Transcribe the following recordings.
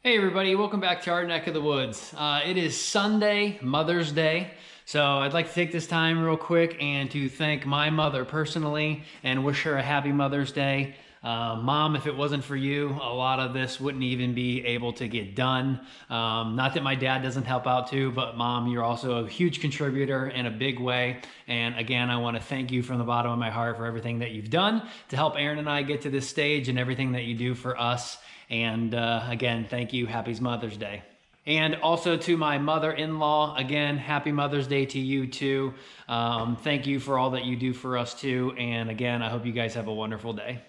Hey everybody, welcome back to our neck of the woods. It is Sunday, Mother's Day, so I'd like to take this time real quick and to thank my mother personally and wish her a happy Mother's Day. Mom, if it wasn't for you, a lot of this wouldn't even be able to get done. Not that my dad doesn't help out too, but Mom, you're also a huge contributor in a big way. And again, I want to thank you from the bottom of my heart for everything that you've done to help Aaron and I get to this stage and everything that you do for us. And again, thank you. Happy Mother's Day. And also to my mother-in-law, again, happy Mother's Day to you too. Thank you for all that you do for us too. And again, I hope you guys have a wonderful day.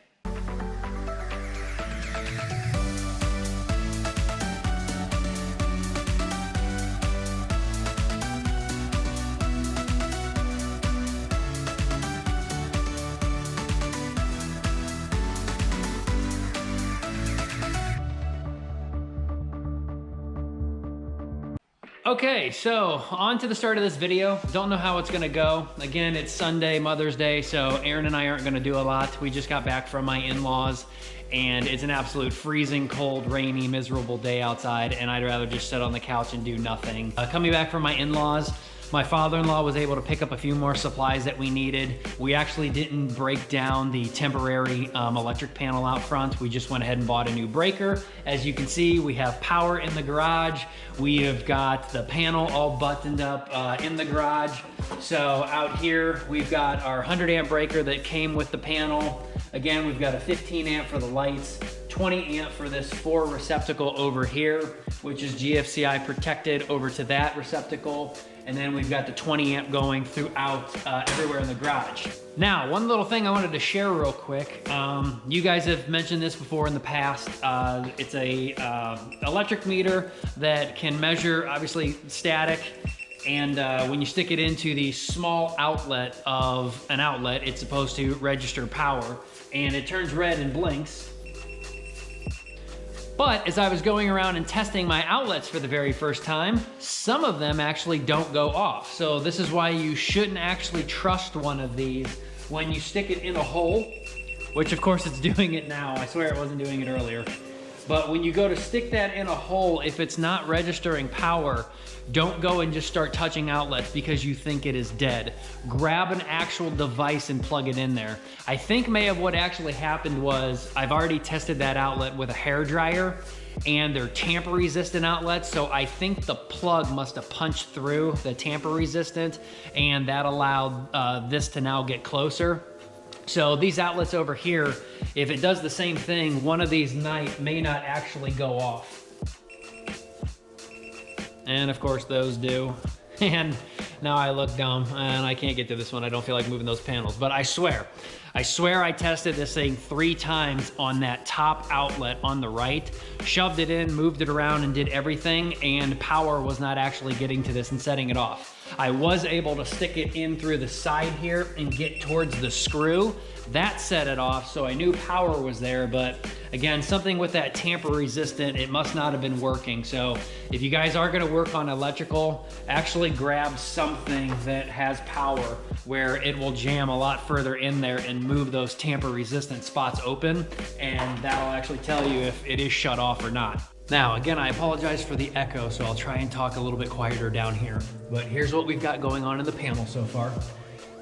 Okay, so on to the start of this video. Don't know how it's gonna go. Again, it's Sunday, Mother's Day, so Aaron and I aren't gonna do a lot. We just got back from my in-laws, and it's an absolute freezing cold, rainy, miserable day outside, and I'd rather just sit on the couch and do nothing. Coming back from my in-laws, my father-in-law was able to pick up a few more supplies that we needed. We actually didn't break down the temporary electric panel out front. We just went ahead and bought a new breaker. As you can see, we have power in the garage. We have got the panel all buttoned up in the garage. So out here, we've got our 100 amp breaker that came with the panel. Again, we've got a 15 amp for the lights, 20 amp for this 4 receptacle over here, which is GFCI protected over to that receptacle. And then we've got the 20 amp going throughout everywhere in the garage. Now, one little thing I wanted to share real quick. You guys have mentioned this before in the past. It's a electric meter that can measure, obviously, static. And when you stick it into the small outlet of an outlet, it's supposed to register power. And it turns red and blinks. But as I was going around and testing my outlets for the very first time, some of them actually don't go off. So this is why you shouldn't actually trust one of these when you stick it in a hole, which of course it's doing it now. I swear it wasn't doing it earlier. But when you go to stick that in a hole, if it's not registering power, don't go and just start touching outlets because you think it is dead. Grab an actual device and plug it in there. I think what actually happened was I've already tested that outlet with a hair dryer and they're tamper resistant outlets. So I think the plug must have punched through the tamper resistant and that allowed this to now get closer. So these outlets over here, if it does the same thing, one of these may not actually go off. And of course those do. And now I look dumb and I can't get to this one. I don't feel like moving those panels, but I swear I tested this thing 3 times on that top outlet on the right, shoved it in, moved it around and did everything, and power was not actually getting to this and setting it off. I was able to stick it in through the side here and get towards the screw. That set it off, so I knew power was there, but again, something with that tamper resistant, it must not have been working. So if you guys are gonna work on electrical, actually grab something that has power where it will jam a lot further in there and move those tamper resistant spots open, and that'll actually tell you if it is shut off or not. Now, again, I apologize for the echo, so I'll try and talk a little bit quieter down here. But here's what we've got going on in the panel so far.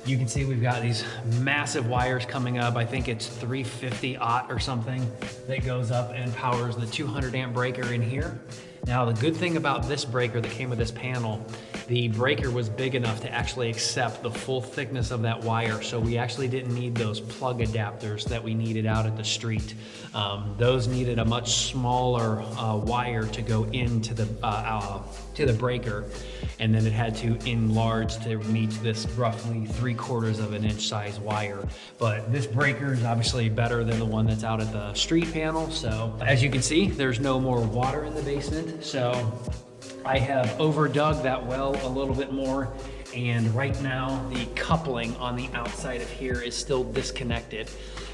You can see we've got these massive wires coming up. I think it's 350 aught or something that goes up and powers the 200 amp breaker in here. Now, the good thing about this breaker that came with this panel, the breaker was big enough to actually accept the full thickness of that wire. So we actually didn't need those plug adapters that we needed out at the street. Those needed a much smaller wire to go into the breaker. And then it had to enlarge to meet this roughly 3/4 of an inch size wire. But this breaker is obviously better than the one that's out at the street panel. So as you can see, there's no more water in the basement. So I have overdug that well a little bit more. And right now the coupling on the outside of here is still disconnected.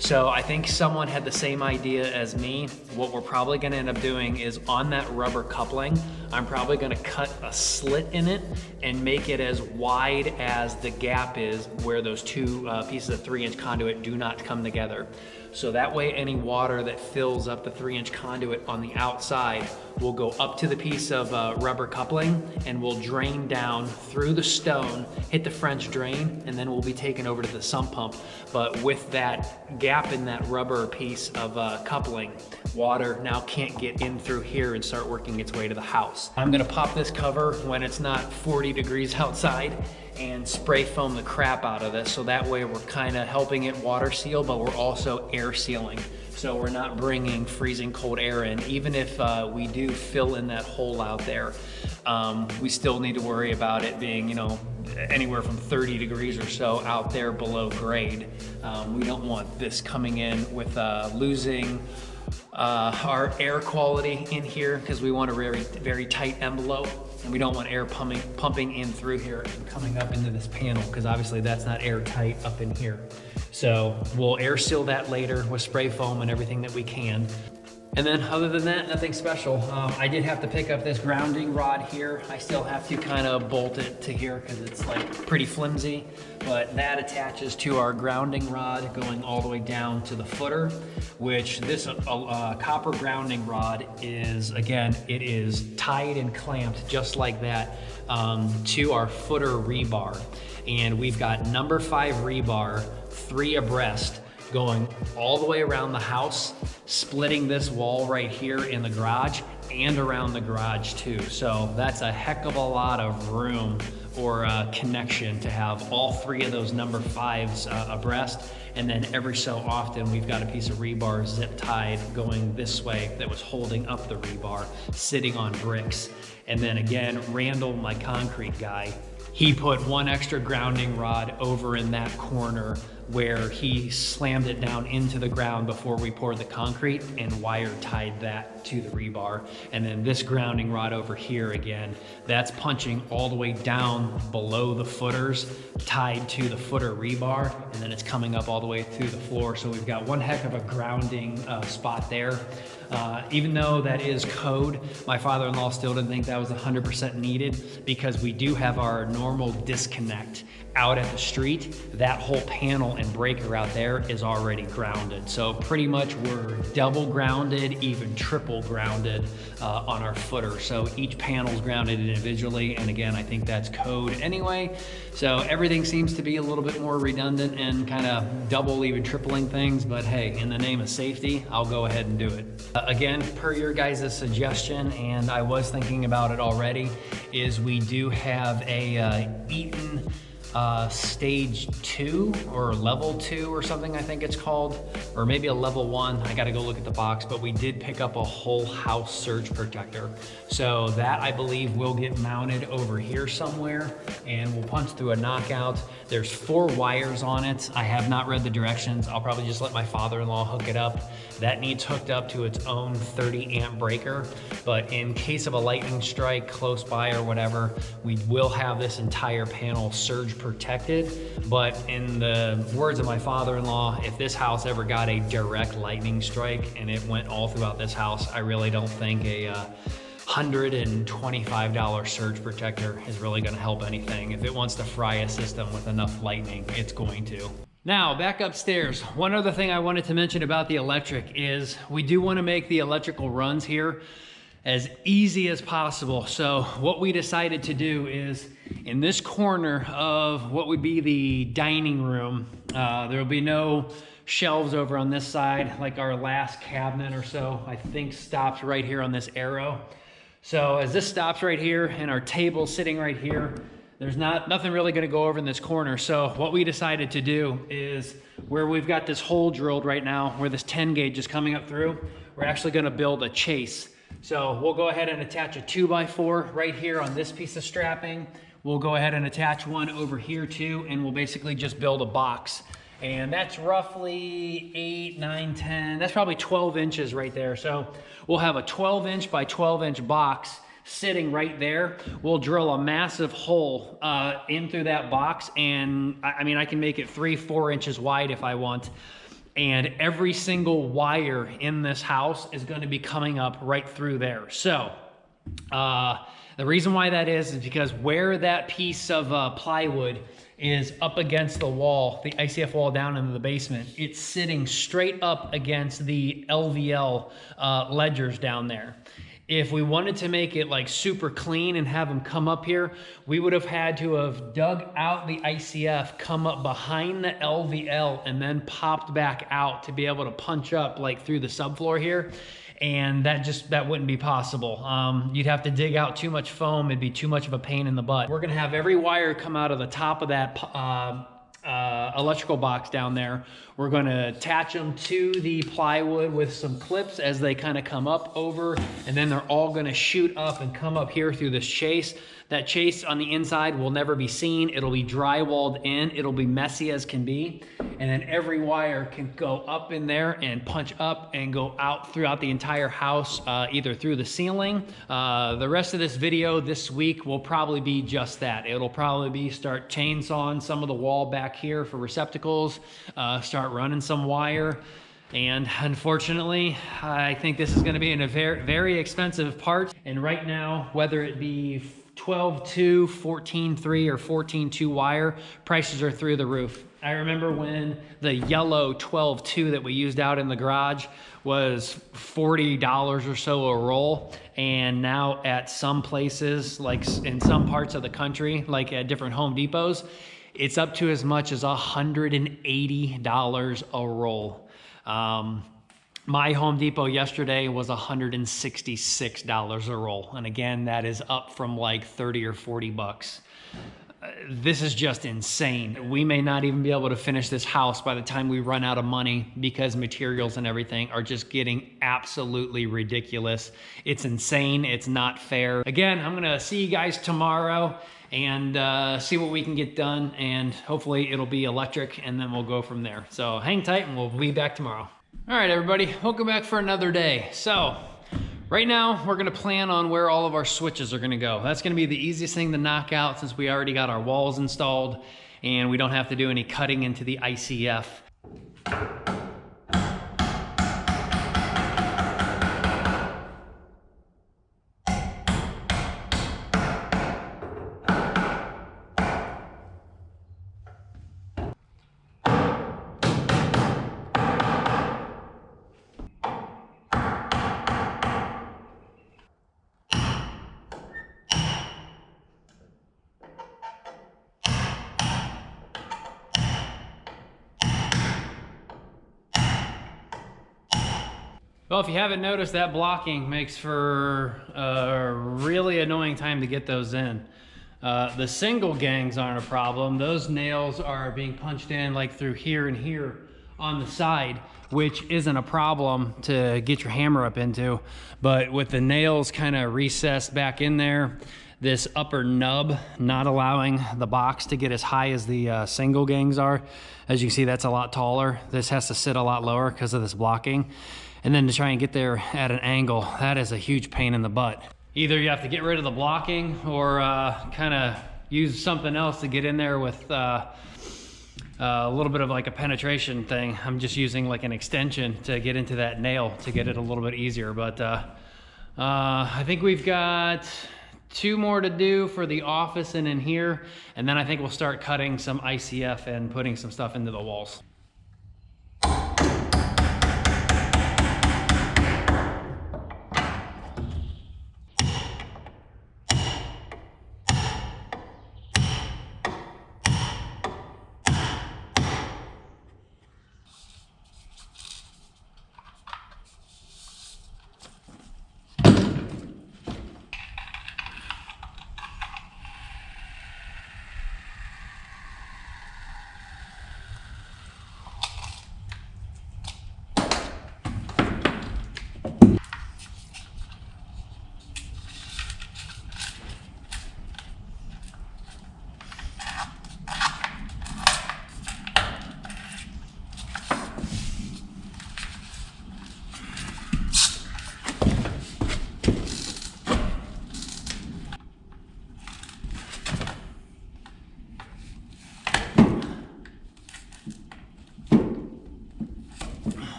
So I think someone had the same idea as me. What we're probably gonna end up doing is on that rubber coupling, I'm probably gonna cut a slit in it and make it as wide as the gap is where those two pieces of 3-inch conduit do not come together. So that way any water that fills up the 3-inch conduit on the outside will go up to the piece of rubber coupling and will drain down through the stone, hit the French drain, and then will be taken over to the sump pump. But with that gap in that rubber piece of coupling, water now can't get in through here and start working its way to the house. I'm gonna pop this cover when it's not 40 degrees outside and spray foam the crap out of this, so that way we're kind of helping it water seal, but we're also air sealing. So we're not bringing freezing cold air in. Even if we do fill in that hole out there, we still need to worry about it being, you know, anywhere from 30 degrees or so out there below grade. We don't want this coming in with losing our air quality in here, because we want a very tight envelope, and we don't want air pumping in through here and coming up into this panel, because obviously that's not airtight up in here. So we'll air seal that later with spray foam and everything that we can. And then other than that, nothing special. I did have to pick up this grounding rod here. I still have to kind of bolt it to here because it's like pretty flimsy, but that attaches to our grounding rod going all the way down to the footer, which this copper grounding rod is, again, it is tied and clamped just like that to our footer rebar. And we've got number 5 rebar, 3 abreast, going all the way around the house, splitting this wall right here in the garage and around the garage too. So that's a heck of a lot of room or connection to have all 3 of those number 5s abreast. And then every so often we've got a piece of rebar zip tied going this way that was holding up the rebar, sitting on bricks. And then again, Randall, my concrete guy, he put 1 extra grounding rod over in that corner where he slammed it down into the ground before we poured the concrete and wire tied that to the rebar. And then this grounding rod over here, again, that's punching all the way down below the footers, tied to the footer rebar, and then it's coming up all the way through the floor. So we've got one heck of a grounding spot there. Even though that is code, my father-in-law still didn't think that was 100% needed, because we do have our normal disconnect out at the street. That whole panel and breaker out there is already grounded. So pretty much we're double grounded, even triple grounded on our footer. So each panel's grounded individually. And again, I think that's code anyway. So everything seems to be a little bit more redundant and kind of double, even tripling things. But hey, in the name of safety, I'll go ahead and do it. Again, per your guys' suggestion, and I was thinking about it already, is we do have a Eaton stage 2 or level 2 or something, I think it's called, or maybe a level 1. I got to go look at the box, but we did pick up a whole house surge protector. So that, I believe, will get mounted over here somewhere, and we'll punch through a knockout. There's 4 wires on it. I have not read the directions. I'll probably just let my father-in-law hook it up. That needs hooked up to its own 30 amp breaker, but in case of a lightning strike close by or whatever, we will have this entire panel surge protected. But in the words of my father-in-law, if this house ever got a direct lightning strike and it went all throughout this house, I really don't think a $125 surge protector is really going to help anything. If it wants to fry a system with enough lightning, it's going to. Now, back upstairs. One other thing I wanted to mention about the electric is we do want to make the electrical runs here as easy as possible. So what we decided to do is, in this corner of what would be the dining room, there will be no shelves over on this side, like our last cabinet or so, I think, stops right here on this arrow. So as this stops right here and our table sitting right here, there's nothing really gonna go over in this corner. So what we decided to do is, where we've got this hole drilled right now, where this 10 gauge is coming up through, we're actually gonna build a chase. So we'll go ahead and attach a 2x4 right here on this piece of strapping. We'll go ahead and attach one over here too, and we'll basically just build a box. And that's roughly 8, 9, 10, that's probably 12 inches right there. So we'll have a 12-inch by 12-inch box sitting right there. We'll drill a massive hole in through that box, and I mean, I can make it 3-4 inches wide if I want. And every single wire in this house is going to be coming up right through there. So The reason why that is because where that piece of plywood is up against the wall, the ICF wall down into the basement, it's sitting straight up against the LVL ledgers down there. If we wanted to make it like super clean and have them come up here, we would have had to have dug out the ICF, come up behind the LVL, and then popped back out to be able to punch up like through the subfloor here. And that wouldn't be possible. You'd have to dig out too much foam. It'd be too much of a pain in the butt. We're gonna have every wire come out of the top of that electrical box down there. We're gonna attach them to the plywood with some clips as they kind of come up over, and then they're all gonna shoot up and come up here through this chase. That chase on the inside will never be seen. It'll be drywalled in. It'll be messy as can be. And then every wire can go up in there and punch up and go out throughout the entire house, either through the ceiling. The rest of this video this week will probably be just that. It'll probably be start chainsawing some of the wall back here for receptacles, start running some wire. And unfortunately, I think this is gonna be in a very, very expensive part. And right now, whether it be 12-2, 14-3, or 14-2 wire, prices are through the roof. I remember when the yellow 12-2 that we used out in the garage was $40 or so a roll. And now at some places, like in some parts of the country, like at different Home Depots, it's up to as much as $180 a roll. My Home Depot yesterday was $166 a roll. And again, that is up from like 30 or 40 bucks. This is just insane. We may not even be able to finish this house by the time we run out of money because materials and everything are just getting absolutely ridiculous. It's insane. It's not fair. Again, I'm gonna see you guys tomorrow and see what we can get done, and hopefully it'll be electric, and then we'll go from there. So hang tight and we'll be back tomorrow. All right, everybody, welcome back for another day. So right now we're gonna plan on where all of our switches are gonna go. That's gonna be the easiest thing to knock out since we already got our walls installed and we don't have to do any cutting into the ICF. Well, if you haven't noticed, that blocking makes for a really annoying time to get those in. The single gangs aren't a problem. Those nails are being punched in like through here and here on the side, which isn't a problem to get your hammer up into. But with the nails kind of recessed back in there, this upper nub not allowing the box to get as high as the single gangs are. As you can see, that's a lot taller. This has to sit a lot lower because of this blocking. And then to try and get there at an angle, that is a huge pain in the butt. Either you have to get rid of the blocking or kind of use something else to get in there with a little bit of like a penetration thing. I'm just using like an extension to get into that nail to get it a little bit easier. But I think we've got 2 more to do for the office and in here. And then I think we'll start cutting some ICF and putting some stuff into the walls.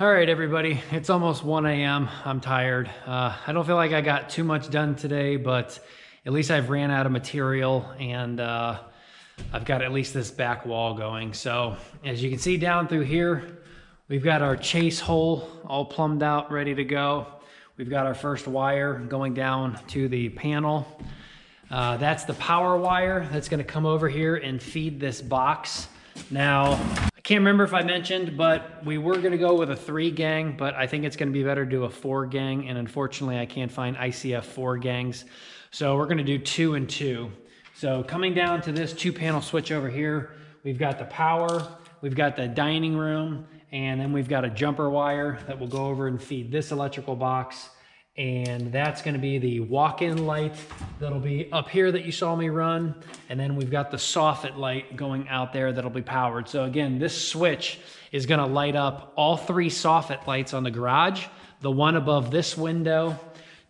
All right, everybody, it's almost 1 a.m. I'm tired. I don't feel like I got too much done today, but at least I've ran out of material and I've got at least this back wall going. So as you can see down through here, we've got our chase hole all plumbed out, ready to go. We've got our first wire going down to the panel. That's the power wire that's gonna come over here and feed this box. Now, I can't remember if I mentioned, but we were gonna go with a 3-gang, but I think it's gonna be better to do a 4-gang, and unfortunately I can't find ICF 4-gangs. So we're gonna do 2 and 2. So coming down to this 2-panel switch over here, we've got the power, we've got the dining room, and then we've got a jumper wire that will go over and feed this electrical box. And that's gonna be the walk-in light that'll be up here that you saw me run. And then we've got the soffit light going out there that'll be powered. So again, this switch is gonna light up all 3 soffit lights on the garage, the one above this window,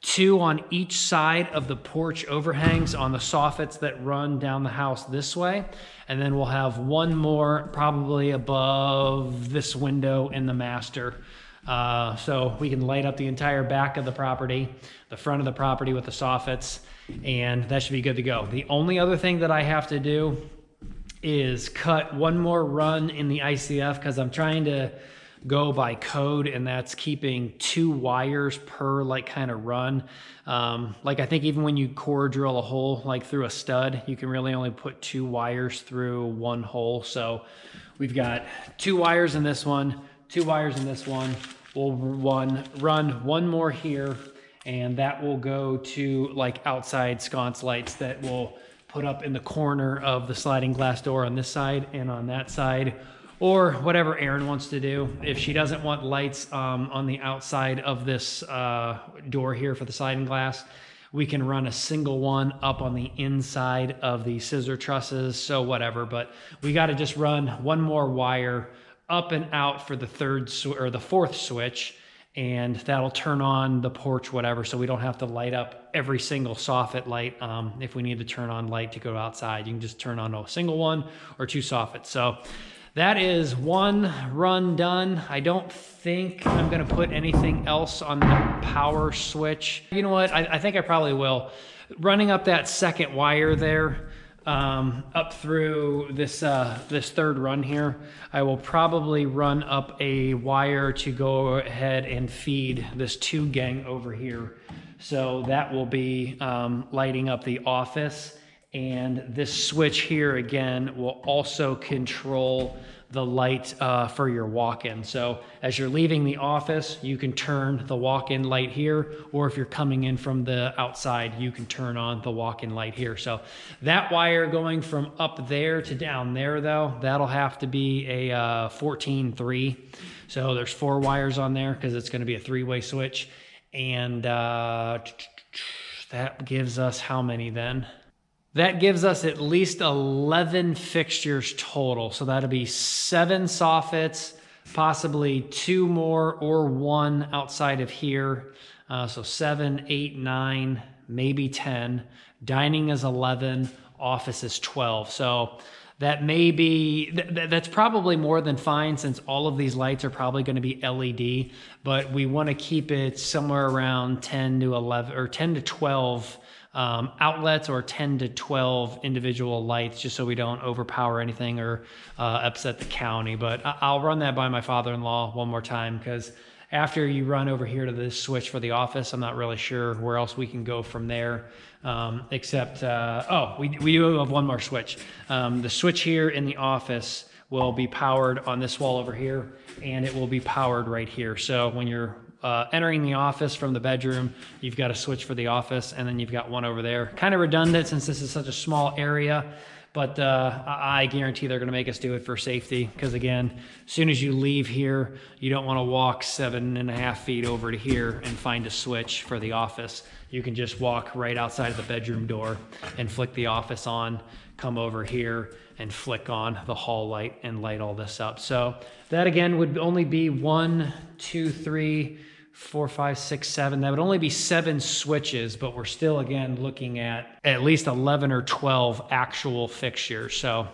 2 on each side of the porch overhangs on the soffits that run down the house this way. And then we'll have 1 more probably above this window in the master. So we can light up the entire back of the property, the front of the property with the soffits, and that should be good to go. The only other thing that I have to do is cut 1 more run in the ICF because I'm trying to go by code, and that's keeping 2 wires per like kind of run. Like I think even when you core drill a hole like through a stud, you can really only put 2 wires through 1 hole. So we've got 2 wires in this one, 2 wires in this one. We'll run 1 more here, and that will go to like outside sconce lights that we'll put up in the corner of the sliding glass door on this side and on that side, or whatever Erin wants to do. If she doesn't want lights on the outside of this door here for the sliding glass, we can run a single one up on the inside of the scissor trusses, so whatever. But we got to just run 1 more wire up and out for the 4th switch, and that'll turn on the porch, whatever, so we don't have to light up every single soffit light. If we need to turn on light to go outside, you can just turn on a single one or 2 soffits. So that is 1 run done. I don't think I'm gonna put anything else on the power switch. You know what, I think I probably will. Running up that 2nd wire there, up through this this 3rd run here, I will probably run up a wire to go ahead and feed this 2-gang over here. So that will be lighting up the office, and this switch here again will also control the light for your walk-in. So as you're leaving the office, you can turn the walk-in light here, or if you're coming in from the outside, you can turn on the walk-in light here. So that wire going from up there to down there though, that'll have to be a 14-3. So there's 4 wires on there because it's gonna be a 3-way switch. And that gives us how many then? That gives us at least 11 fixtures total. So that'll be 7 soffits, possibly 2 more or 1 outside of here. So 7, 8, 9, maybe 10. Dining is 11, office is 12. So that may be, that's probably more than fine since all of these lights are probably going to be LED, but we want to keep it somewhere around 10 to 11 or 10 to 12 outlets, or 10 to 12 individual lights, just so we don't overpower anything or upset the county. But I'll run that by my father-in-law 1 more time, because after you run over here to this switch for the office, I'm not really sure where else we can go from there, except, we do have 1 more switch. The switch here in the office will be powered on this wall over here, and it will be powered right here. So when you're entering the office from the bedroom, you've got a switch for the office, and then you've got 1 over there. Kind of redundant since this is such a small area, but I guarantee they're gonna make us do it for safety, because again, as soon as you leave here, you don't wanna walk 7.5 feet over to here and find a switch for the office. You can just walk right outside of the bedroom door and flick the office on, come over here and flick on the hall light and light all this up. So that again would only be 1, 2, 3, 4, 5, 6, 7. That would only be 7 switches, but we're still again looking at least 11 or 12 actual fixtures. So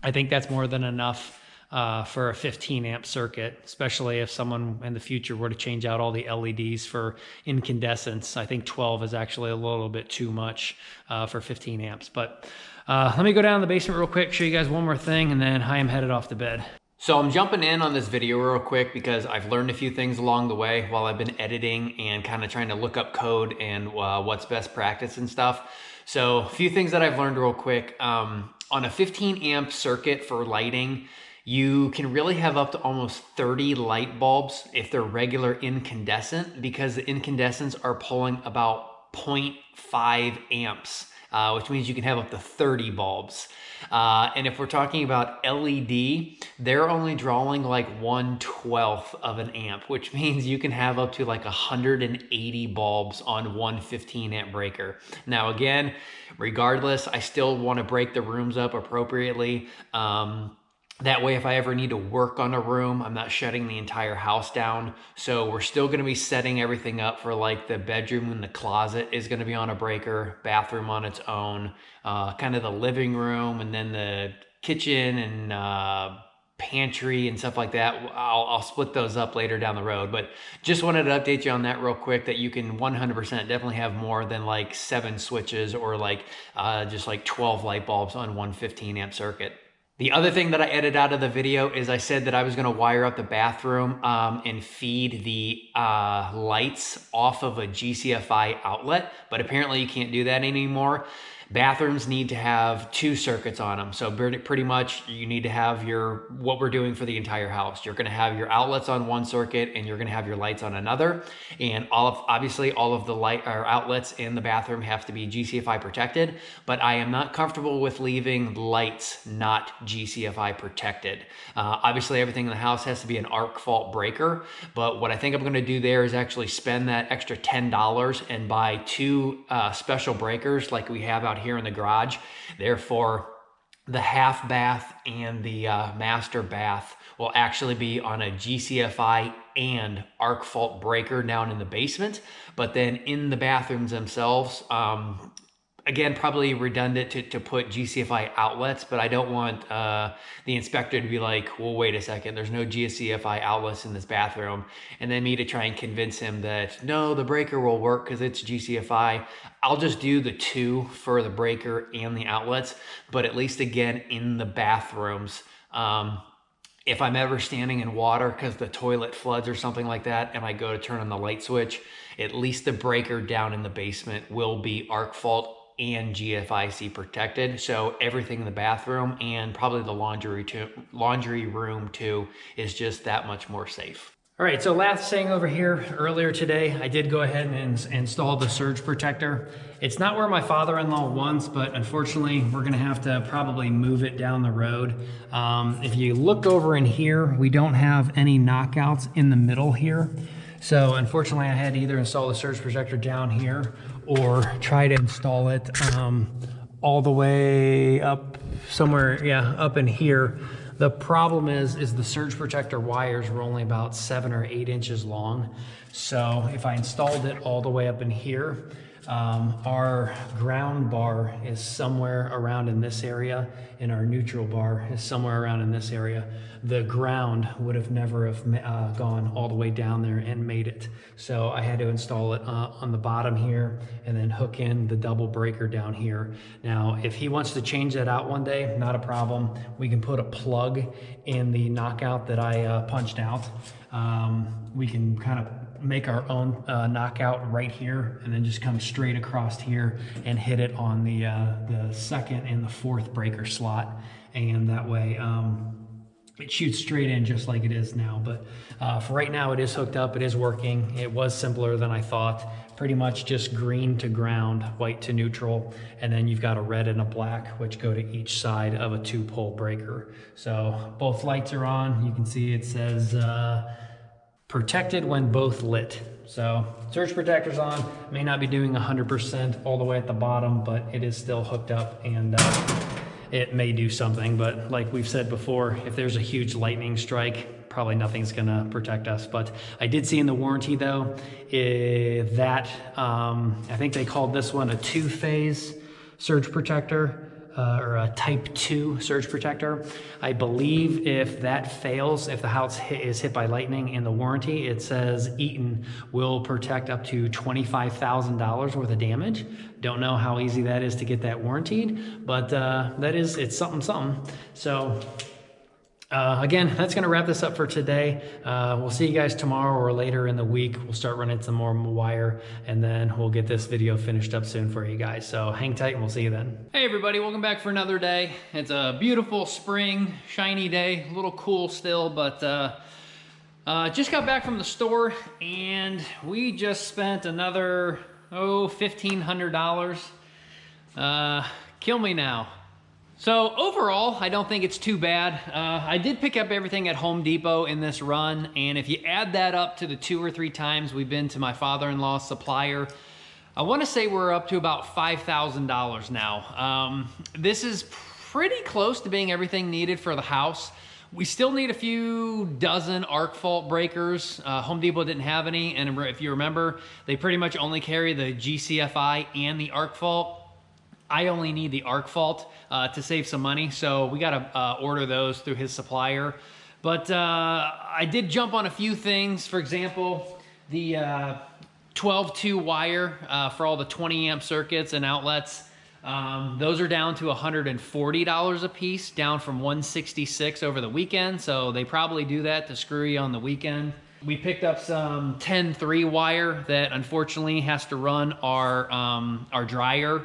I think that's more than enough for a 15 amp circuit, especially if someone in the future were to change out all the LEDs for incandescents. I think 12 is actually a little bit too much for 15 amps. But let me go down to the basement real quick, show you guys one more thing, and then I am headed off to bed. So I'm jumping in on this video real quick because I've learned a few things along the way while I've been editing and kind of trying to look up code and what's best practice and stuff. So a few things that I've learned real quick. On a 15 amp circuit for lighting, you can really have up to almost 30 light bulbs if they're regular incandescent, because the incandescents are pulling about 0.5 amps. Which means you can have up to 30 bulbs. And if we're talking about LED, they're only drawing like 1/12 of an amp, which means you can have up to like 180 bulbs on one 15 amp breaker. Now again, regardless, I still want to break the rooms up appropriately. That way, if I ever need to work on a room, I'm not shutting the entire house down. So we're still going to be setting everything up for like the bedroom, and the closet is going to be on a breaker, bathroom on its own, kind of the living room, and then the kitchen and pantry and stuff like that. I'll split those up later down the road, but just wanted to update you on that real quick, that you can 100% definitely have more than like 7 switches or like just like 12 light bulbs on one 15 amp circuit. The other thing that I edited out of the video is I said that I was going to wire up the bathroom and feed the lights off of a GCFI outlet, but apparently you can't do that anymore. Bathrooms need to have 2 circuits on them. So pretty much you need to have what we're doing for the entire house. You're going to have your outlets on one circuit and you're going to have your lights on another. And obviously all of the outlets in the bathroom have to be GCFI protected, but I am not comfortable with leaving lights not GCFI protected. Obviously everything in the house has to be an arc fault breaker, but what I think I'm going to do there is actually spend that extra $10 and buy 2 special breakers like we have out here in the garage. Therefore, the half bath and the master bath will actually be on a GCFI and arc fault breaker down in the basement. But then in the bathrooms themselves, again, probably redundant to put GCFI outlets, but I don't want the inspector to be like, well, wait a second, there's no GCFI outlets in this bathroom. And then me to try and convince him that, no, the breaker will work because it's GCFI. I'll just do the 2 for the breaker and the outlets, but at least again, in the bathrooms, if I'm ever standing in water because the toilet floods or something like that, and I go to turn on the light switch, at least the breaker down in the basement will be arc fault and GFIC protected. So everything in the bathroom and probably the laundry room too is just that much more safe. All right, so last thing over here, earlier today, I did go ahead and install the surge protector. It's not where my father-in-law wants, but unfortunately, we're gonna have to probably move it down the road. If you look over in here, we don't have any knockouts in the middle here. So unfortunately, I had to either install the surge protector down here or try to install it all the way up somewhere, yeah, up in here. The problem is the surge protector wires were only about 7 or 8 inches long. So if I installed it all the way up in here, our ground bar is somewhere around in this area, and our neutral bar is somewhere around in this area. The ground would have never have gone all the way down there and made it. So I had to install it on the bottom here and then hook in the double breaker down here. Now, if he wants to change that out one day, not a problem. We can put a plug in the knockout that I punched out. We can kind of make our own knockout right here and then just come straight across here and hit it on the 2nd and the 4th breaker slot. And that way, it shoots straight in just like it is now. But for right now, it is hooked up, it is working. It was simpler than I thought. Pretty much just green to ground, white to neutral, and then you've got a red and a black, which go to each side of a 2-pole breaker. So both lights are on. You can see it says protected when both lit. So surge protector's on. May not be doing 100% all the way at the bottom, but it is still hooked up, and it may do something. But like we've said before, if there's a huge lightning strike, probably nothing's gonna protect us. But I did see in the warranty though, that I think they called this one a 2-phase surge protector. or a type 2 surge protector. I believe if that fails, if the house is hit by lightning in the warranty, it says Eaton will protect up to $25,000 worth of damage. Don't know how easy that is to get that warranted, but it's something. So again, that's going to wrap this up for today. We'll see you guys tomorrow or later in the week. We'll start running some more wire, and then we'll get this video finished up soon for you guys. So hang tight and we'll see you then. Hey everybody, welcome back for another day. It's a beautiful spring, shiny day, a little cool still, but just got back from the store and we just spent another, $1,500. Kill me now. So overall, I don't think it's too bad. I did pick up everything at Home Depot in this run, and if you add that up to the 2 or 3 times we've been to my father-in-law's supplier, I want to say we're up to about $5,000 now. This is pretty close to being everything needed for the house. We still need a few dozen arc fault breakers. Home Depot didn't have any, and if you remember, they pretty much only carry the GCFI and the arc fault. I only need the arc fault to save some money, so we gotta order those through his supplier. But I did jump on a few things. For example, the 12-2 wire for all the 20 amp circuits and outlets. Those are down to $140 a piece, down from $166 over the weekend. So they probably do that to screw you on the weekend. We picked up some 10-3 wire that unfortunately has to run our dryer.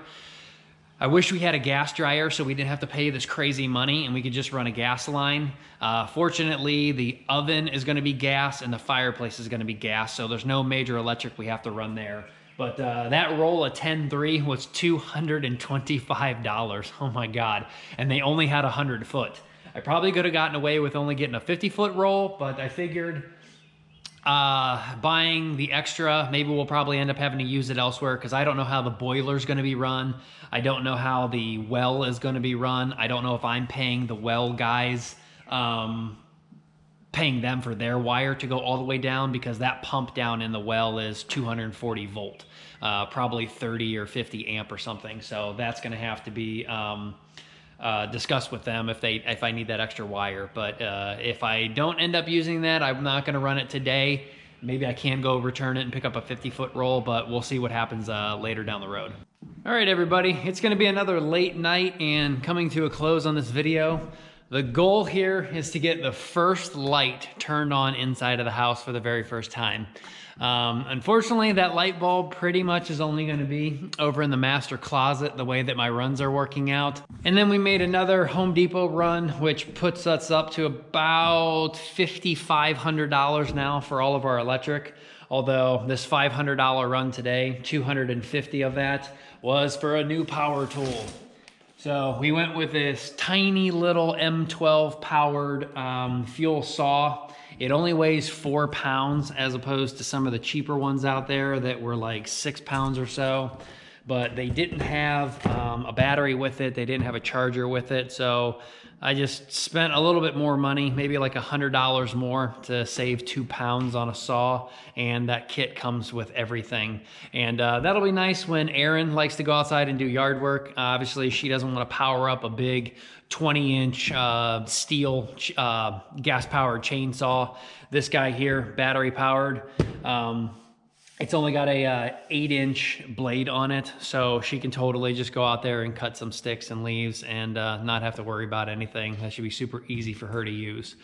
I wish we had a gas dryer so we didn't have to pay this crazy money and we could just run a gas line. Fortunately, the oven is gonna be gas and the fireplace is gonna be gas, so there's no major electric we have to run there. But that roll of 10-3 was $225. Oh my God. And they only had 100 foot. I probably could have gotten away with only getting a 50-foot roll, but I figured buying the extra, maybe we'll probably end up having to use it elsewhere because I don't know how the boiler's going to be run. I don't know how the well is going to be run. I don't know if I'm paying the well guys, paying them for their wire to go all the way down, because that pump down in the well is 240 volt, probably 30 or 50 amp or something. So that's going to have to be discuss with them if I need that extra wire. But if I don't end up using that, I'm not going to run it today. Maybe I can go return it and pick up a 50-foot roll, but we'll see what happens later down the road. All right, everybody, it's going to be another late night and coming to a close on this video. The goal here is to get the first light turned on inside of the house for the very first time. Unfortunately, that light bulb pretty much is only going to be over in the master closet, the way that my runs are working out. And then we made another Home Depot run, which puts us up to about $5,500 now for all of our electric. Although this $500 run today, 250 of that was for a new power tool. So we went with this tiny little M12 powered fuel saw. It only weighs 4 pounds as opposed to some of the cheaper ones out there that were like 6 pounds or so. But they didn't have a battery with it. They didn't have a charger with it. So I just spent a little bit more money, maybe like $100 more to save 2 pounds on a saw. And that kit comes with everything. And that'll be nice when Erin likes to go outside and do yard work. Obviously, she doesn't want to power up a big 20-inch steel gas-powered chainsaw. This guy here, battery-powered. It's only got a 8-inch blade on it, so she can totally just go out there and cut some sticks and leaves and not have to worry about anything. That should be super easy for her to use.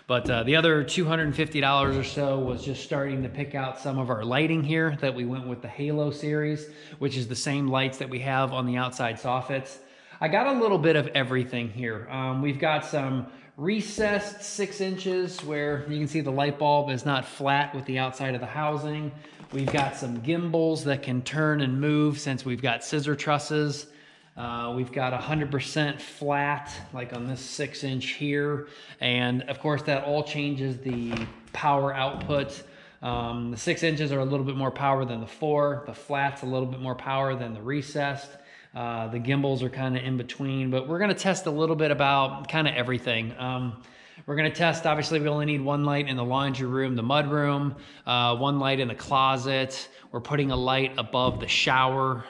But the other $250 or so was just starting to pick out some of our lighting here that we went with the Halo series, which is the same lights that we have on the outside soffits. I got a little bit of everything here. We've got some recessed 6 inches where you can see the light bulb is not flat with the outside of the housing. We've got some gimbals that can turn and move since we've got scissor trusses. We've got 100% flat, like on this 6-inch here. And of course that all changes the power output. The 6 inches are a little bit more power than the 4. The flat's a little bit more power than the recessed. The gimbals are kind of in between, but we're going to test a little bit about kind of everything. We're going to test, obviously, we only need one light in the laundry room, the mud room, one light in the closet. We're putting a light above the shower.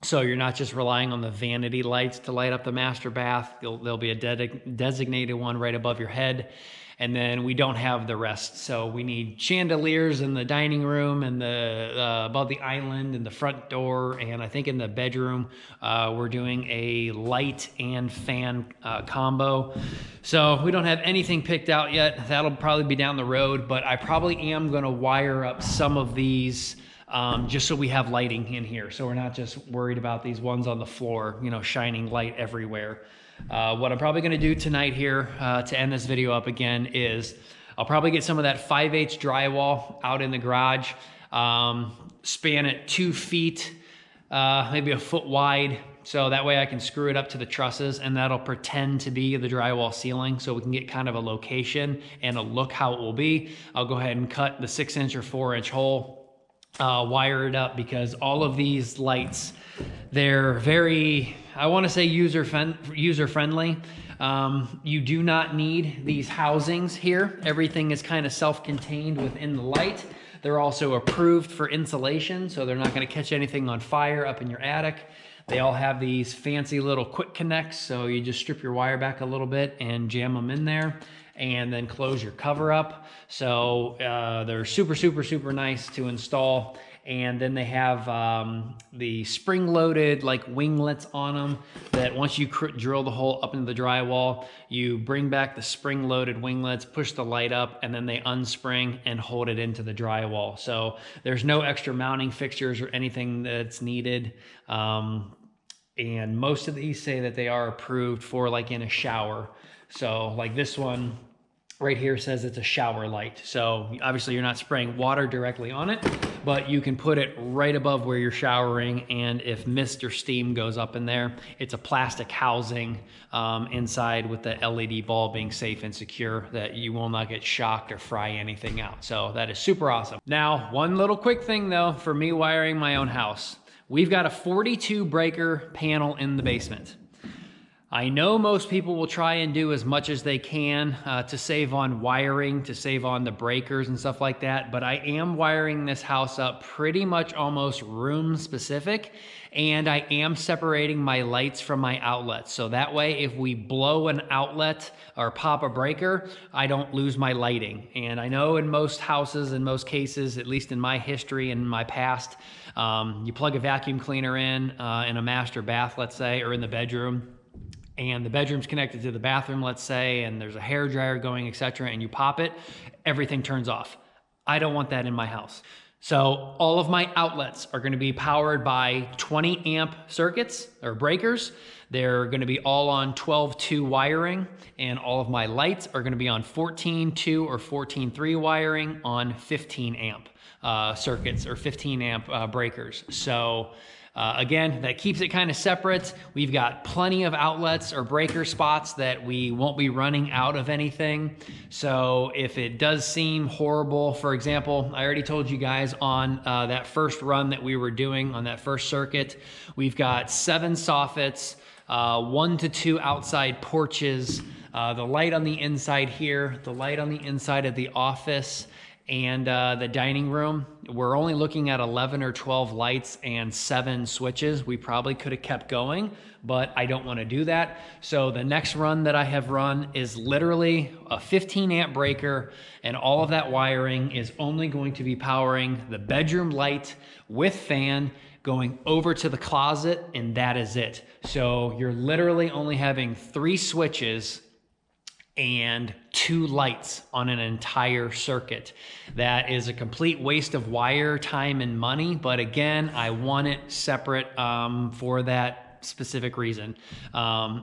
So you're not just relying on the vanity lights to light up the master bath. There'll be a designated one right above your head. And then we don't have the rest. So we need chandeliers in the dining room and above the island and the front door. And I think in the bedroom, we're doing a light and fan combo. So we don't have anything picked out yet. That'll probably be down the road, but I probably am gonna wire up some of these just so we have lighting in here. So we're not just worried about these ones on the floor, you know, shining light everywhere. What I'm probably gonna do tonight here to end this video up again is I'll probably get some of that 5/8 drywall out in the garage, span it 2 feet, maybe a foot wide. So that way I can screw it up to the trusses and that'll pretend to be the drywall ceiling so we can get kind of a location and a look how it will be. I'll go ahead and cut the 6-inch or 4-inch hole. Wire it up because all of these lights, they're very, I want to say user friendly. You do not need these housings here. Everything is kind of self-contained within the light. They're also approved for insulation, so they're not going to catch anything on fire up in your attic. They all have these fancy little quick connects, so you just strip your wire back a little bit and jam them in there and then close your cover up. So they're super, super, super nice to install. And then they have the spring-loaded like winglets on them that once you drill the hole up into the drywall, you bring back the spring-loaded winglets, push the light up, and then they unspring and hold it into the drywall. So there's no extra mounting fixtures or anything that's needed. And most of these say that they are approved for like in a shower. So like this one right here says it's a shower light. So obviously you're not spraying water directly on it, but you can put it right above where you're showering. And if mist or steam goes up in there, it's a plastic housing inside with the LED bulb being safe and secure that you will not get shocked or fry anything out. So that is super awesome. Now, one little quick thing though, for me wiring my own house, we've got a 42 breaker panel in the basement. I know most people will try and do as much as they can to save on wiring, to save on the breakers and stuff like that, but I am wiring this house up pretty much almost room specific, and I am separating my lights from my outlets. So that way, if we blow an outlet or pop a breaker, I don't lose my lighting. And I know in most houses, in most cases, at least in my history and my past, you plug a vacuum cleaner in a master bath, let's say, or in the bedroom, and the bedroom's connected to the bathroom, let's say, and there's a hair dryer going, etc., and you pop it, everything turns off. I don't want that in my house. So all of my outlets are gonna be powered by 20 amp circuits or breakers. They're gonna be all on 12-2 wiring, and all of my lights are gonna be on 14-2 or 14-3 wiring on 15 amp circuits or 15 amp breakers. So again, that keeps it kind of separate. We've got plenty of outlets or breaker spots that we won't be running out of anything. So if it does seem horrible, for example, I already told you guys on that first run that we were doing on that first circuit, we've got 7 soffits, 1 to 2 outside porches, the light on the inside here, the light on the inside of the office, and the dining room. We're only looking at 11 or 12 lights and 7 switches. We probably could have kept going, but I don't want to do that. So the next run that I have run is literally a 15 amp breaker, and all of that wiring is only going to be powering the bedroom light with fan going over to the closet, and that is it. So you're literally only having 3 switches and 2 lights on an entire circuit. That is a complete waste of wire, time, and money. But again, I want it separate for that specific reason.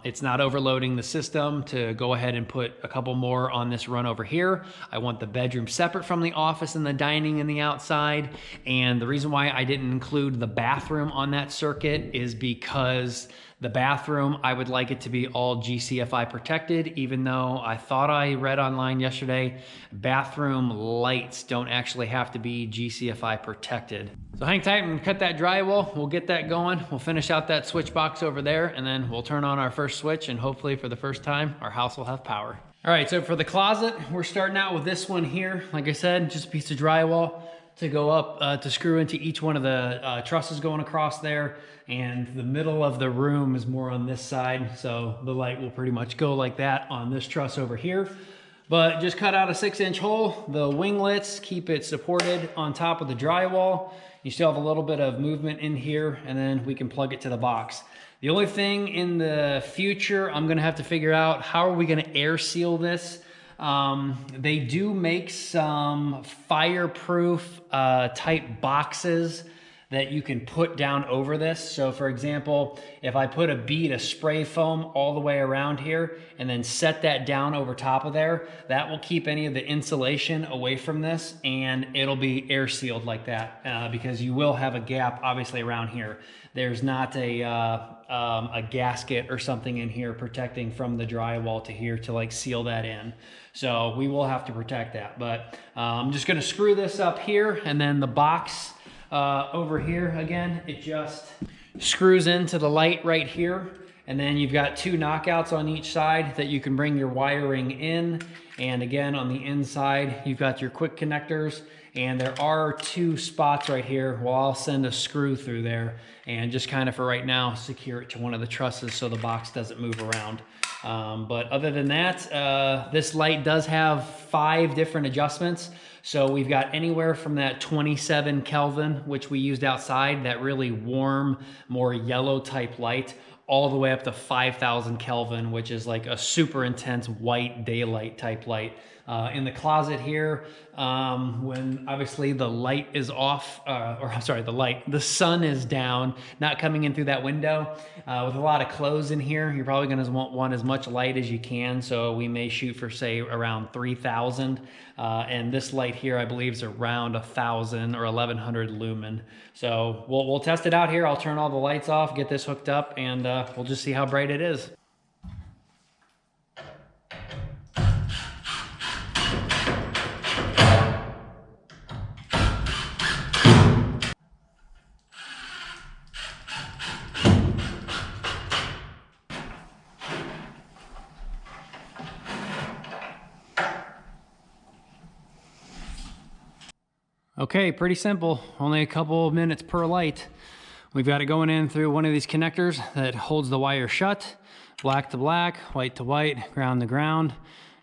It's not overloading the system to go ahead and put a couple more on this run over here. I want the bedroom separate from the office and the dining and the outside. And the reason why I didn't include the bathroom on that circuit is because the bathroom, I would like it to be all GCFI protected, even though I thought I read online yesterday, bathroom lights don't actually have to be GCFI protected. So hang tight and cut that drywall. We'll get that going. We'll finish out that switch box over there, and then we'll turn on our first switch, and hopefully for the first time, our house will have power. All right, so for the closet, we're starting out with this one here. Like I said, just a piece of drywall. to go up to screw into each one of the trusses going across there, and the middle of the room is more on this side, so the light will pretty much go like that on this truss over here. But just cut out a 6-inch hole. The winglets keep it supported on top of the drywall. You still have a little bit of movement in here, and then we can plug it to the box. The only thing in the future, I'm gonna have to figure out, how are we gonna air seal this? They do make some fireproof type boxes that you can put down over this. So for example, if I put a bead of spray foam all the way around here and then set that down over top of there, that will keep any of the insulation away from this, and it'll be air sealed like that because you will have a gap obviously around here. There's not a gasket or something in here protecting from the drywall to here to like seal that in. So we will have to protect that, but I'm just gonna screw this up here, and then the box over here, again, it just screws into the light right here, and then you've got 2 knockouts on each side that you can bring your wiring in. And again, on the inside, you've got your quick connectors, and there are 2 spots right here. Well, I'll send a screw through there and just kind of for right now secure it to one of the trusses so the box doesn't move around. But other than that, this light does have 5 different adjustments. So we've got anywhere from that 27 Kelvin, which we used outside, that really warm, more yellow type light, all the way up to 5,000 Kelvin, which is like a super intense white daylight type light. In the closet here, when obviously the light is off, the sun is down, not coming in through that window, with a lot of clothes in here, you're probably gonna want as much light as you can. So we may shoot for say around 3,000. And this light here, I believe, is around 1,000 or 1,100 lumen. So we'll test it out here. I'll turn all the lights off, get this hooked up, and we'll just see how bright it is. Okay, pretty simple. Only a couple of minutes per light. We've got it going in through one of these connectors that holds the wire shut. Black to black, white to white, ground to ground.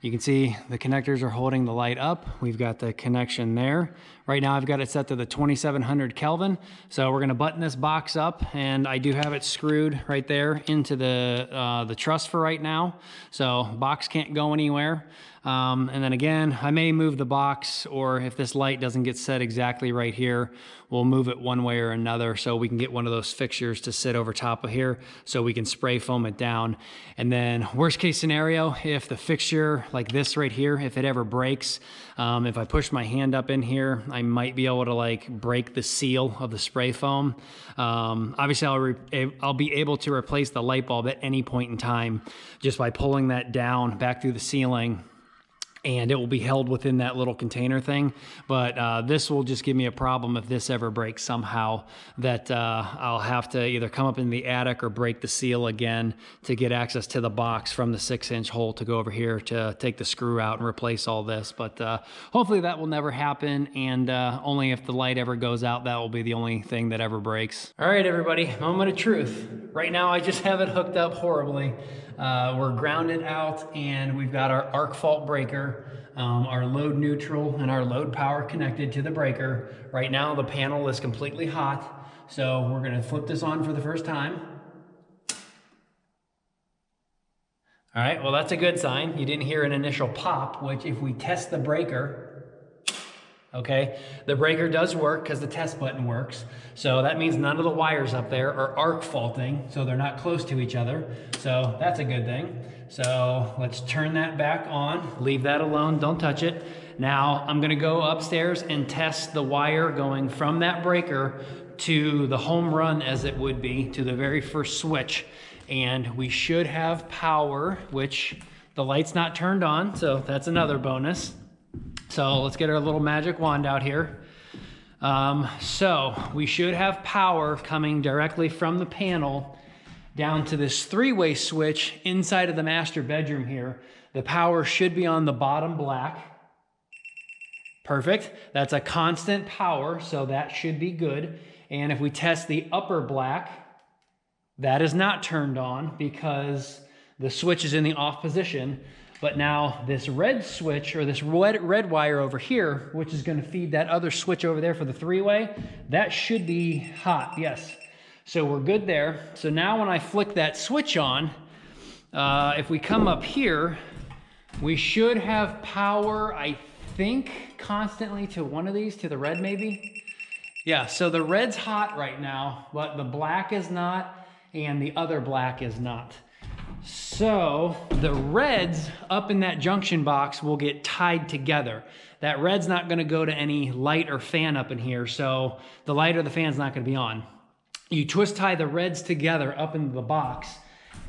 You can see the connectors are holding the light up. We've got the connection there. Right now I've got it set to the 2700 Kelvin. So we're gonna button this box up, and I do have it screwed right there into the truss for right now. So box can't go anywhere. And then again, I may move the box, or if this light doesn't get set exactly right here, we'll move it one way or another so we can get one of those fixtures to sit over top of here so we can spray foam it down. And then worst case scenario, if the fixture like this right here, if it ever breaks, if I push my hand up in here, I might be able to like break the seal of the spray foam. Obviously I'll be able to replace the light bulb at any point in time just by pulling that down back through the ceiling, and it will be held within that little container thing. But this will just give me a problem if this ever breaks somehow, that I'll have to either come up in the attic or break the seal again to get access to the box from the 6-inch hole to go over here to take the screw out and replace all this. But hopefully that will never happen, and only if the light ever goes out, that will be the only thing that ever breaks. All right, everybody, moment of truth. Right now I just have it hooked up horribly. We're grounded out, and we've got our arc fault breaker, our load neutral, and our load power connected to the breaker. Right now the panel is completely hot, so we're gonna flip this on for the first time. All right, well, that's a good sign. You didn't hear an initial pop, which if we test the breaker, okay, the breaker does work because the test button works. So that means none of the wires up there are arc faulting, so they're not close to each other. So that's a good thing. So let's turn that back on, leave that alone, don't touch it. Now I'm gonna go upstairs and test the wire going from that breaker to the home run, as it would be, to the very first switch. And we should have power, which the light's not turned on, so that's another bonus. So let's get our little magic wand out here. So we should have power coming directly from the panel down to this 3-way switch inside of the master bedroom here. The power should be on the bottom black. Perfect. That's a constant power, so that should be good. And if we test the upper black, that is not turned on because the switch is in the off position. But now this red switch, or this red wire over here, which is going to feed that other switch over there for the three-way, that should be hot, yes. So we're good there. So now when I flick that switch on, if we come up here, we should have power, I think, constantly to one of these, to the red maybe. Yeah, so the red's hot right now, but the black is not, and the other black is not. So the reds up in that junction box will get tied together. That red's not gonna go to any light or fan up in here, so the light or the fan's not gonna be on. You twist tie the reds together up into the box,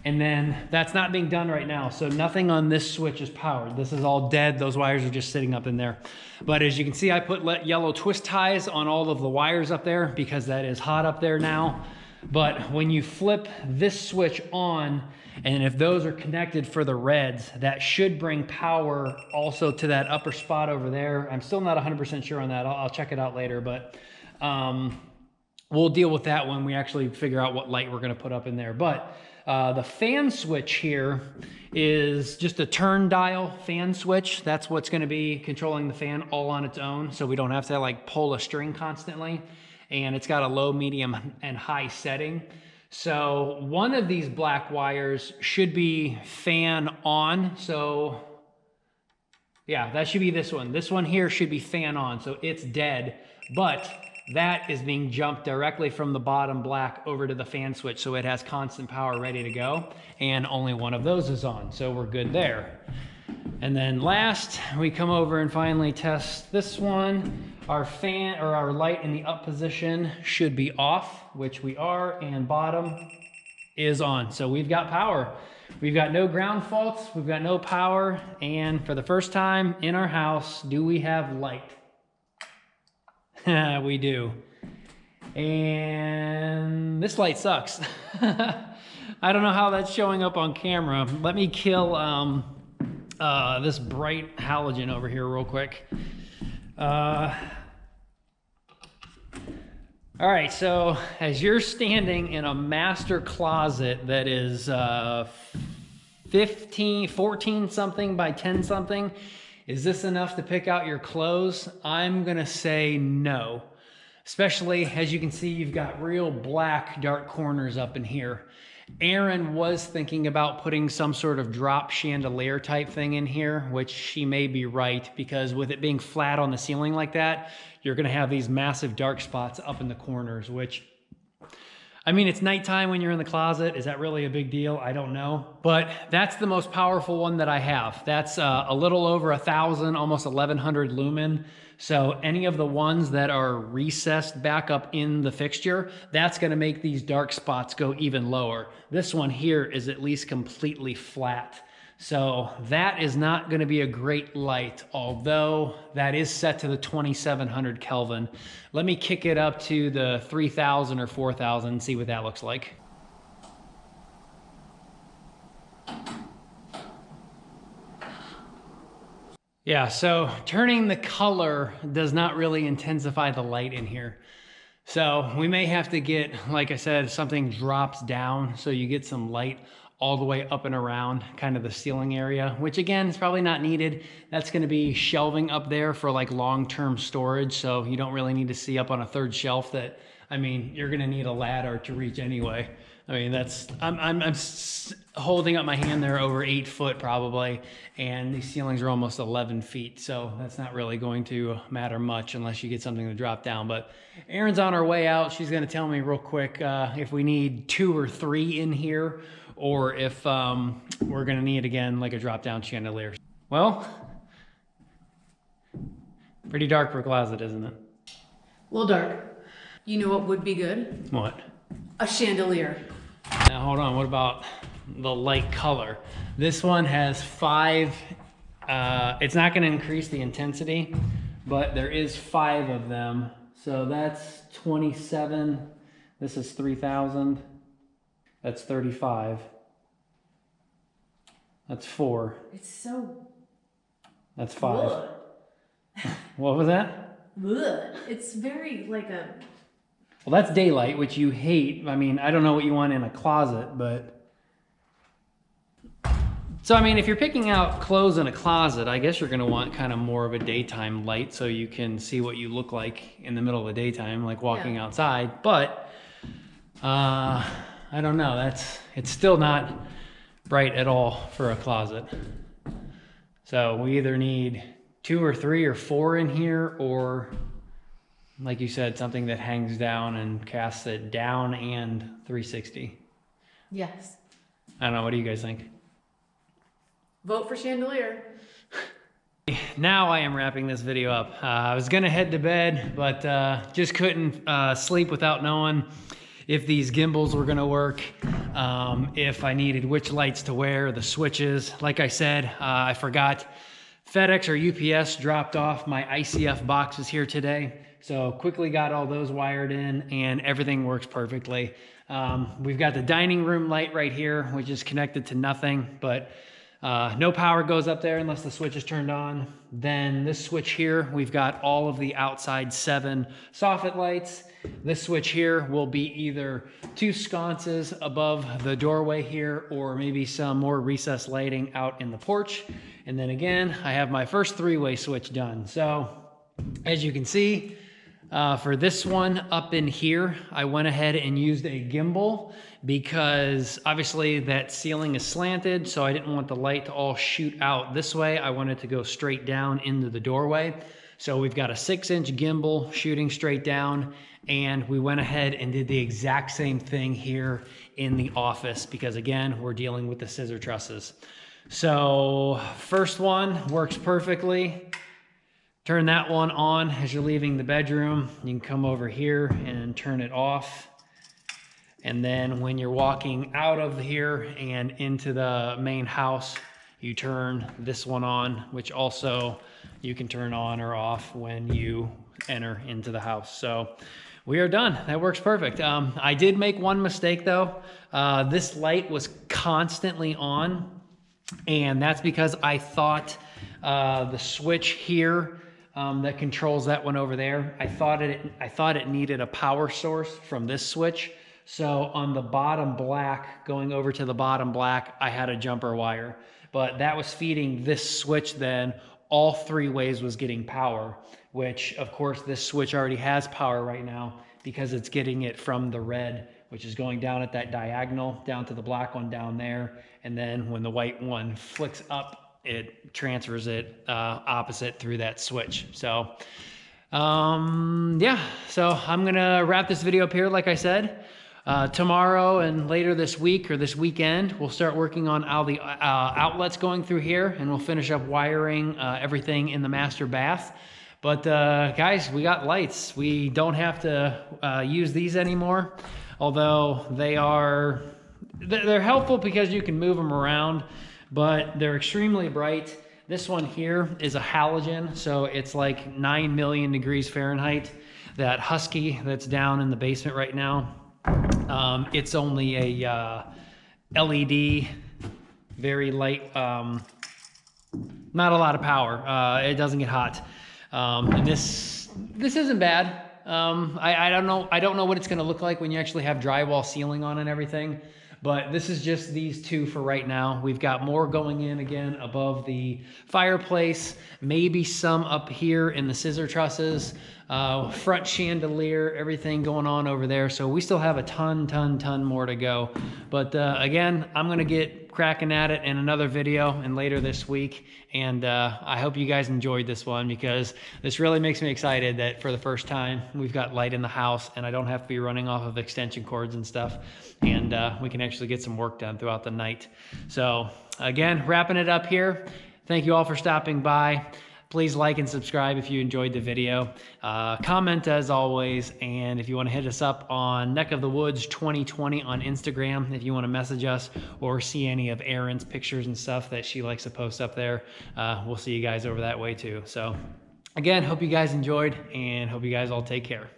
and then that's not being done right now, so nothing on this switch is powered. This is all dead. Those wires are just sitting up in there. But as you can see, I put yellow twist ties on all of the wires up there because that is hot up there now. But when you flip this switch on, and if those are connected for the reds, that should bring power also to that upper spot over there. I'm still not 100% sure on that. I'll check it out later, but we'll deal with that when we actually figure out what light we're gonna put up in there. But the fan switch here is just a turn dial fan switch. That's what's gonna be controlling the fan all on its own, so we don't have to like pull a string constantly. And it's got a low, medium, and high setting. So one of these black wires should be fan on. So yeah, that should be this one. This one here should be fan on, so it's dead. But that is being jumped directly from the bottom black over to the fan switch, so it has constant power ready to go. And only one of those is on, so we're good there. And then last, we come over and finally test this one. Our fan, or our light in the up position should be off, which we are, and bottom is on. So we've got power. We've got no ground faults, we've got no power, and for the first time in our house, do we have light? We do. And this light sucks. I don't know how that's showing up on camera. Let me kill this bright halogen over here real quick. All right, so as you're standing in a master closet that is 14 something by 10 something, is this enough to pick out your clothes? I'm gonna say no. Especially as you can see, you've got real black dark corners up in here. Erin was thinking about putting some sort of drop chandelier type thing in here, which she may be right, because with it being flat on the ceiling like that, you're gonna have these massive dark spots up in the corners, which, I mean, it's nighttime when you're in the closet. Is that really a big deal? I don't know. But that's the most powerful one that I have. That's a little over 1,000, almost 1,100 lumen. So any of the ones that are recessed back up in the fixture, that's gonna make these dark spots go even lower. This one here is at least completely flat. So that is not gonna be a great light, although that is set to the 2,700 Kelvin. Let me kick it up to the 3,000 or 4,000 and see what that looks like. Yeah, so turning the color does not really intensify the light in here. So we may have to get, like I said, something drops down so you get some light all the way up and around kind of the ceiling area, which again is probably not needed. That's gonna be shelving up there for like long-term storage, so you don't really need to see up on a third shelf that, I mean, you're gonna need a ladder to reach anyway. I mean, that's, I'm holding up my hand there over 8 foot probably, and these ceilings are almost 11 feet, so that's not really going to matter much unless you get something to drop down. But Erin's on her way out. She's gonna tell me real quick if we need 2 or 3 in here, or if we're gonna need, again, like a drop down chandelier. Well, pretty dark for a closet, isn't it? A little dark. You know what would be good? What? A chandelier. Now hold on, what about the light color? This one has 5, it's not gonna increase the intensity, but there is 5 of them. So that's 27, this is 3,000, that's 35, that's 4. It's so That's 5. good. What was that? Ugh. It's very like a... Well, that's daylight, which you hate. I mean, I don't know what you want in a closet, but... So, I mean, if you're picking out clothes in a closet, I guess you're gonna want kind of more of a daytime light so you can see what you look like in the middle of the daytime, like walking outside. But, I don't know, it's still not bright at all for a closet. So we either need 2 or 3 or 4 in here, or like you said, something that hangs down and casts it down and 360. Yes. I don't know, what do you guys think? Vote for chandelier. Now I am wrapping this video up. I was gonna head to bed, but just couldn't sleep without knowing if these gimbals were gonna work, if I needed which lights to wear, the switches. Like I said, I forgot FedEx or UPS dropped off my ICF boxes here today. So quickly got all those wired in and everything works perfectly. We've got the dining room light right here, which is connected to nothing, but no power goes up there unless the switch is turned on. Then this switch here, we've got all of the outside 7 soffit lights. This switch here will be either 2 sconces above the doorway here, or maybe some more recessed lighting out in the porch. And then again, I have my first 3-way switch done. So as you can see, for this one up in here, I went ahead and used a gimbal because obviously that ceiling is slanted, so I didn't want the light to all shoot out this way. I wanted to go straight down into the doorway. So we've got a 6-inch gimbal shooting straight down, and we went ahead and did the exact same thing here in the office because again, we're dealing with the scissor trusses. So first one works perfectly. Turn that one on as you're leaving the bedroom. You can come over here and turn it off. And then when you're walking out of here and into the main house, you turn this one on, which also you can turn on or off when you enter into the house. So we are done. That works perfect. I did make one mistake though. This light was constantly on, and that's because I thought the switch here that controls that one over there, I thought it needed a power source from this switch. So on the bottom black, going over to the bottom black, I had a jumper wire, but that was feeding this switch then. All 3 ways was getting power, which of course this switch already has power right now because it's getting it from the red, which is going down at that diagonal down to the black one down there. And then when the white one flicks up, it transfers it opposite through that switch. So yeah, so I'm gonna wrap this video up here. Like I said, tomorrow and later this week or this weekend, we'll start working on all the outlets going through here, and we'll finish up wiring everything in the master bath. But guys, we got lights. We don't have to use these anymore, although they're helpful because you can move them around, but they're extremely bright. This one here is a halogen, so it's like 9 million degrees Fahrenheit. That Husky that's down in the basement right now, it's only a LED, very light, not a lot of power. It doesn't get hot. And this isn't bad. I don't know what it's gonna look like when you actually have drywall ceiling on and everything, but this is just these 2 for right now. We've got more going in again above the fireplace, maybe some up here in the scissor trusses, front chandelier, everything going on over there. So we still have a ton more to go. But again, I'm gonna get cracking at it in another video and later this week. And I hope you guys enjoyed this one, because this really makes me excited that for the first time we've got light in the house and I don't have to be running off of extension cords and stuff. And we can actually get some work done throughout the night. So again, wrapping it up here. Thank you all for stopping by. Please like and subscribe if you enjoyed the video. Comment as always, and if you want to hit us up on NeckofTheWoods 2020 on Instagram, if you want to message us or see any of Erin's pictures and stuff that she likes to post up there, we'll see you guys over that way too. So again, hope you guys enjoyed and hope you guys all take care.